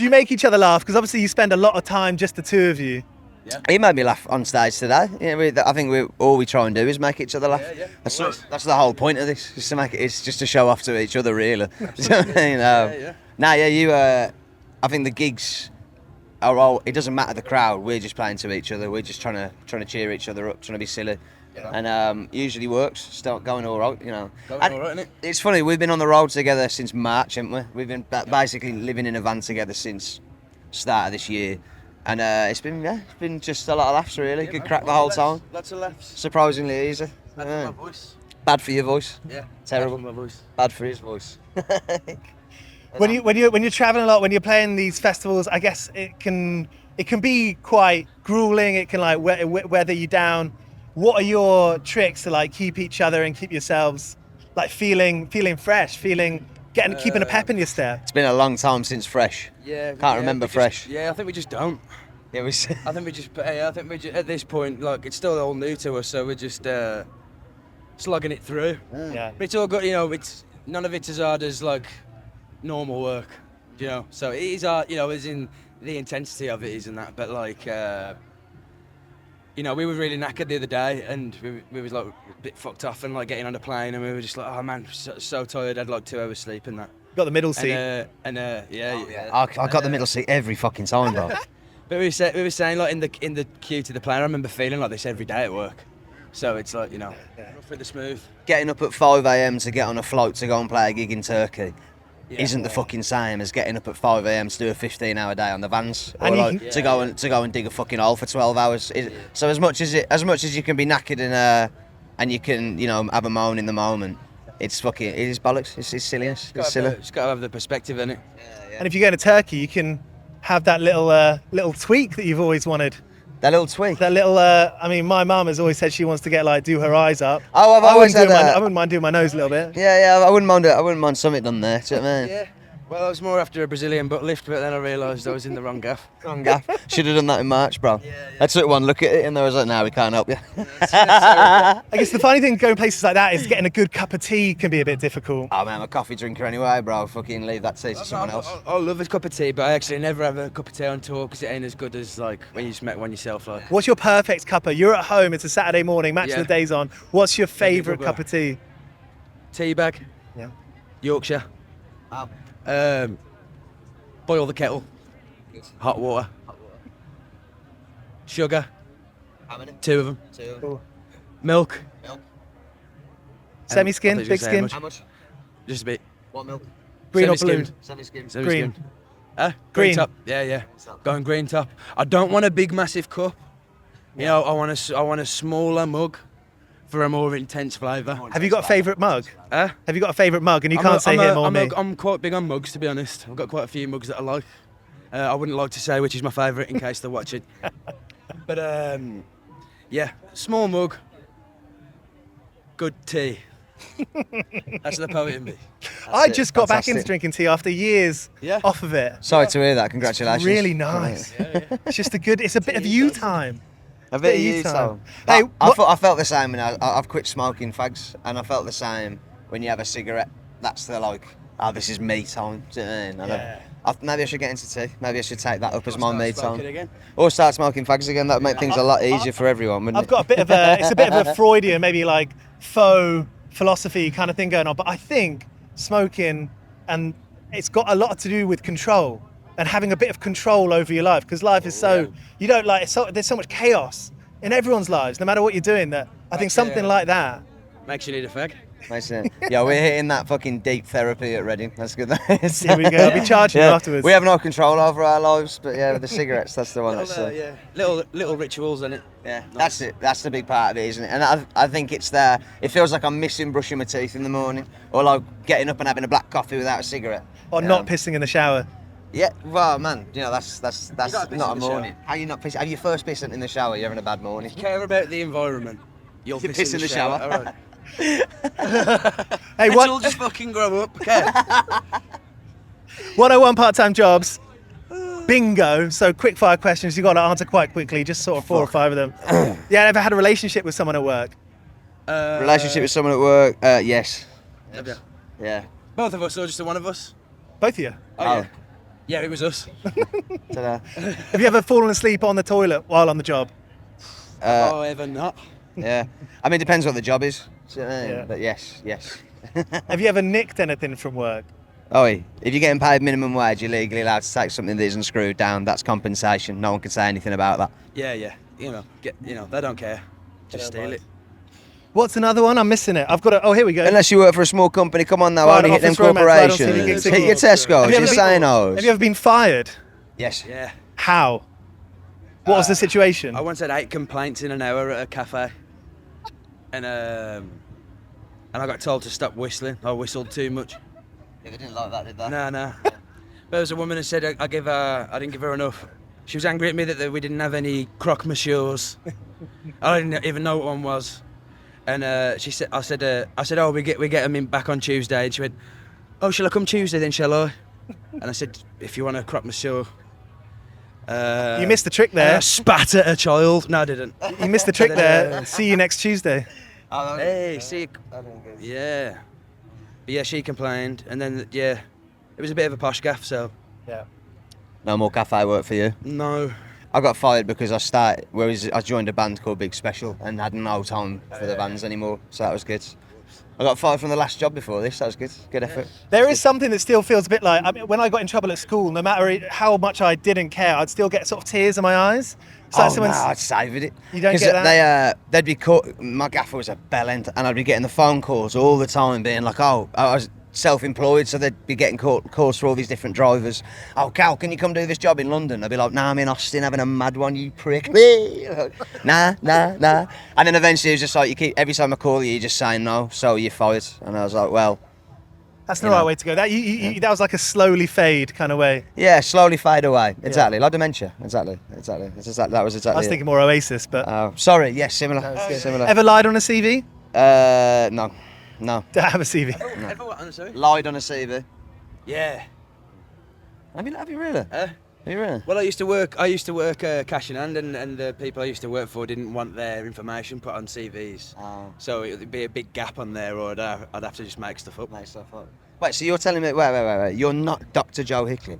you make each other laugh? Because obviously you spend a lot of time just the two of you. Yeah. He made me laugh on stage today. Yeah, I think all we try and do is make each other laugh. Yeah. That's the whole point of this. Is to make it's just to show off to each other, really. I think the gigs are all. It doesn't matter the crowd. We're just playing to each other. We're just trying to cheer each other up, trying to be silly. Yeah. And usually works. Start going all right, Going all right, isn't it? It's funny. We've been on the road together since March, haven't we? We've been basically living in a van together since start of this year. And it's been just a lot of laughs, really. Yeah, Good man, crack the whole time. Lots of laughs. Surprisingly easy. Bad for my voice. Bad for your voice. Yeah. Terrible. Bad for my voice. Bad for his voice. When you're traveling a lot, when you're playing these festivals, I guess it can be quite grueling. It can like weather you down. What are your tricks to like keep each other and keep yourselves like feeling fresh, keeping a pep in your step? It's been a long time since Fresh. Yeah. Can't remember Fresh. I think we just don't. It was. I think we just at this point, like, it's still all new to us, so we're just slugging it through. Yeah. But it's all good, it's none of it's as hard as like normal work, So it is hard, as in the intensity of it isn't that, but like, we were really knackered the other day, and we was like a bit fucked off and like getting on the plane, and we were just like, oh man, so tired. I had like 2 hours sleep and that. Got the middle seat. I got the middle seat every fucking time, bro. But we were saying like in the queue to the plane, I remember feeling like this every day at work. So it's like, rough with the smooth. Getting up at 5 a.m. to get on a float to go and play a gig in Turkey isn't the fucking same as getting up at 5 a.m. to do a 15-hour day on the vans, or like, to go and dig a fucking hole for 12 hours. So as much as you can be knackered and you can have a moan in the moment, it is bollocks. It's silliness. It's silly. Just gotta have the perspective in it. Yeah. And if you go to Turkey, you can have that little tweak that you've always wanted. That little tweak. That little. My mum has always said she wants to get do her eyes up. Oh, I've always said that. I wouldn't mind doing my nose a little bit. Yeah. I wouldn't mind it. I wouldn't mind something done there. Do you know what I mean? Yeah. Well, I was more after a Brazilian butt lift, but then I realised I was in the wrong gaff. Should have done that in March, bro. Yeah. I took one look at it and I was like, "No, we can't help you." I guess the funny thing going places like that is getting a good cup of tea can be a bit difficult. Oh man, I'm a coffee drinker anyway, bro. Fucking leave that tea to someone else. I love a cup of tea, but I actually never have a cup of tea on tour because it ain't as good as like when you just make one yourself. Like. What's your perfect cuppa? You're at home. It's a Saturday morning. Match of the day's on. What's your favourite cup of tea? Tea bag. Yeah. Yorkshire. Boil the kettle. Hot water. Sugar. How many? 2 of them. Cool. Milk. Semi-skimmed, big skimmed. How much? Just a bit. What milk? Green or blue? Semi-skimmed. Green. Green Green. top. Yeah. Going green top. I don't want a big massive cup. I want a smaller mug for a more intense flavour. Have you got a favourite mug? Have you got a favourite mug? And you can't say him or me. I'm quite big on mugs, to be honest. I've got quite a few mugs that I like. I wouldn't like to say which is my favourite in case they're watching. But small mug, good tea. That's the poet in me. I just got back into drinking tea after years off of it. Sorry to hear that. Congratulations. It's really nice. It's just it's a bit of you time. A bit of you time. Hey, I felt the same when I've quit smoking fags, and I felt the same when you have a cigarette. That's the like, this is me time. Do you know what I mean? Maybe I should get into tea. Maybe I should take that up as my me time. Again. Or start smoking fags again. That would make things a lot easier for everyone, wouldn't it? I've got it's a bit of a Freudian, maybe like faux philosophy kind of thing going on. But I think smoking, and it's got a lot to do with control and having a bit of control over your life, because life is you don't like there's so much chaos in everyone's lives, no matter what you're doing. That I think something like that makes you need a fag. Yeah, we're hitting that fucking deep therapy at Reading. That's good. Here we go. I'll be charging you afterwards. We have no control over our lives, but with the cigarettes, that's the one. Little rituals in it. Yeah, nice. That's it. That's the big part of it, isn't it? And I think it's there. It feels like I'm missing brushing my teeth in the morning, or like getting up and having a black coffee without a cigarette, or not pissing in the shower. Yeah, well, man, that's not a morning. How you not pissing? Have you first pissing in the shower? You're having a bad morning. If you care about the environment, you'll piss in the shower. All right. Hey, Let's all just fucking grow up, okay? 101 part-time jobs. Bingo. So quick fire questions. You got to answer quite quickly. Just sort of 4 or 5 of them. Ever had a relationship with someone at work? Relationship with someone at work? Yes. Have you? Yeah. Both of us, or just the one of us? Both of you. Oh. Yeah, it was us. Ta-da. Have you ever fallen asleep on the toilet while on the job? Oh, ever not? Yeah. I mean, it depends what the job is. Do you know what I mean? Yeah. But yes. Have you ever nicked anything from work? Oh, if you're getting paid minimum wage, you're legally allowed to take something that isn't screwed down. That's compensation. No one can say anything about that. Yeah. They don't care. Just steal it. What's another one? I'm missing it. I've got it. Oh, here we go. Unless you work for a small company, come on now, Right, only hit them office romance, right, I'll see corporations. the gigs Hit again. your Tesco's, Have you your ever Sainos. Have you ever been fired? Yes. Yeah. How? What was the situation? I once had 8 complaints in an hour at a cafe, and I got told to stop whistling. I whistled too much. Yeah, they didn't like that, did they? No. But there was a woman who said I didn't give her enough. She was angry at me that we didn't have any croque monsieurs. I didn't even know what one was. And I said, oh, we get them in back on Tuesday. And she went, oh, shall I come Tuesday then, shall I? And I said, if you want a croque monsieur. You missed the trick And there. I spat at a child. No, I didn't. You missed the trick there. See you next Tuesday. Hey, see. Yeah. But yeah, she complained, and then it was a bit of a posh gaff. So Yeah. No more cafe work for you. no. I got fired because I joined a band called Big Special and had no time for the bands anymore, so that was good. I got fired from the last job before this, that was good. Good effort. There is something that still feels a bit like, I mean, when I got in trouble at school, no matter how much I didn't care, I'd still get sort of tears in my eyes. It's like No, I'd savoured it. You don't 'Cause get that? they'd be caught, my gaffer was a bellend, and I'd be getting the phone calls all the time being like, oh, I was self-employed, so they'd be getting calls for all these different drivers. Oh, Cal, can you come do this job in London? I'd be like, nah, I'm in Austin having a mad one, you prick. Nah. And then eventually it was just like, every time I call you just saying no, so you're fired. And I was like, well, That's the right way to go. That was like a slowly fade kind of way. yeah, slowly fade away. Exactly, like dementia. Exactly. That was exactly I was it. thinking more Oasis, but Sorry, yes, similar. Similar. ever lied on a CV? No. Do I have a CV? Ever what? Sorry? Lied on a CV. Yeah. Have you really? Have you really? Well, I used to work cash in hand, and the people I used to work for didn't want their information put on CVs. Oh. So it would be a big gap on there, or I'd have to just make stuff up. Wait, so you're telling me? Wait. You're not Dr. Joe Hicklin?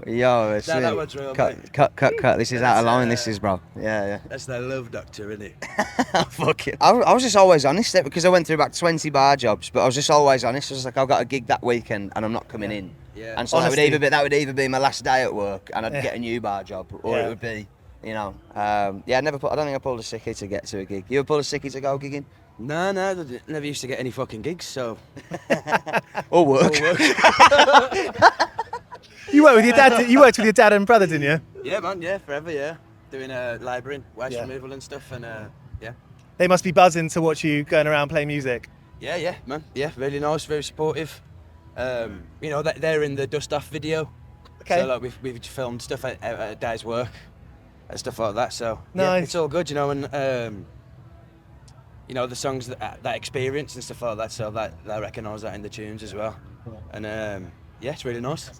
Yo, that one's real, mate. Cut. This is out of line. This is, bro. Yeah. That's the love doctor, isn't it? Fuck it. I was just always honest because I went through about 20 bar jobs, but I was just always honest. I was like, I've got a gig that weekend and I'm not coming in. Yeah. And so Honesty. that would either be my last day at work and I'd get a new bar job, or Yeah. it would be, I don't think I pulled a sickie to get to a gig. You ever pulled a sickie to go gigging? No, never used to get any fucking gigs, so. Or work. You worked with your dad. You worked with your dad and brother, didn't you? Yeah, man, yeah, forever, yeah. Doing labouring, waste Yeah. removal and stuff, and yeah. They must be buzzing to watch you going around playing music. Yeah, man, yeah, really nice, very supportive. They're in the Dust Off video. Okay. So like we've filmed stuff at a day's work and stuff like that. So Nice. yeah, it's all good, and the songs that experience and stuff like that. So that they recognise that in the tunes as well. And yeah, it's really nice.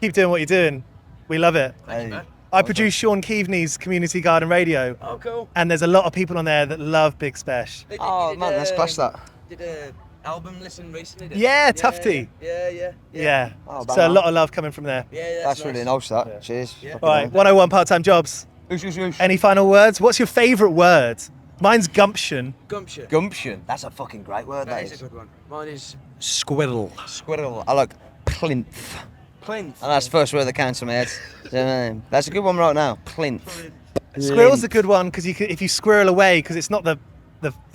Keep doing what you're doing. We love it. Hey. I produce Sean Keaveney's Community Garden Radio, Oh, cool. and there's a lot of people on there that love Big Spesh. Oh, man, let's class that. Did a album listen recently? did Yeah, Tufty. Yeah. Oh, So a bang lot on. of love coming from there. Yeah, That's really nice, that. Yeah. Cheers. Yeah. Fucking All right, hell. 101 part-time jobs. Oosh. Any final words? What's your favourite word? Mine's gumption. Gumption. Gumption. That's a fucking great word, That is a good one. Mine is Squirrel. Squirrel. I like plinth. plinth. And that's the first word that counts in my head. Do you know what I mean? That's a good one right now. Plinth. Squirrel's a good one because if you squirrel away, because it's not the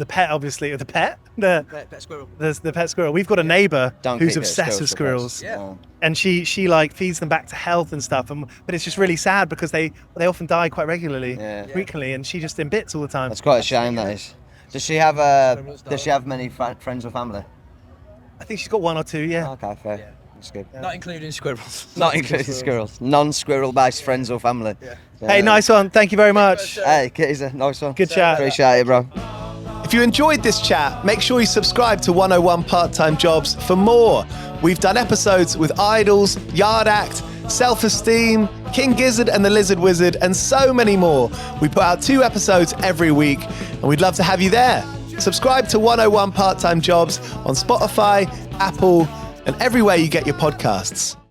pet, obviously, or the pet, Pet squirrel. the pet squirrel. We've got a neighbour Don't who's keep it, obsessed with squirrels squirrels, for pets. Yeah. and she like feeds them back to health and stuff. But it's just really sad because they often die quite regularly, Yeah. frequently, and she just in bits all the time. That's quite a shame, that is. Does she have many friends or family? I think she's got one or two. Yeah. Okay, fair. Yeah. That's good. Not including squirrels. Not including squirrels. Non-squirrel based friends or family. Yeah. Hey, nice one. Thank you very much. Hey, Keezer, nice one. Good chat. Appreciate it, bro. If you enjoyed this chat, make sure you subscribe to 101 Part-Time Jobs for more. We've done episodes with Idols, Yard Act, Self-Esteem, King Gizzard and the Lizard Wizard, and so many more. We put out 2 episodes every week, and we'd love to have you there. Subscribe to 101 Part-Time Jobs on Spotify, Apple, and everywhere you get your podcasts.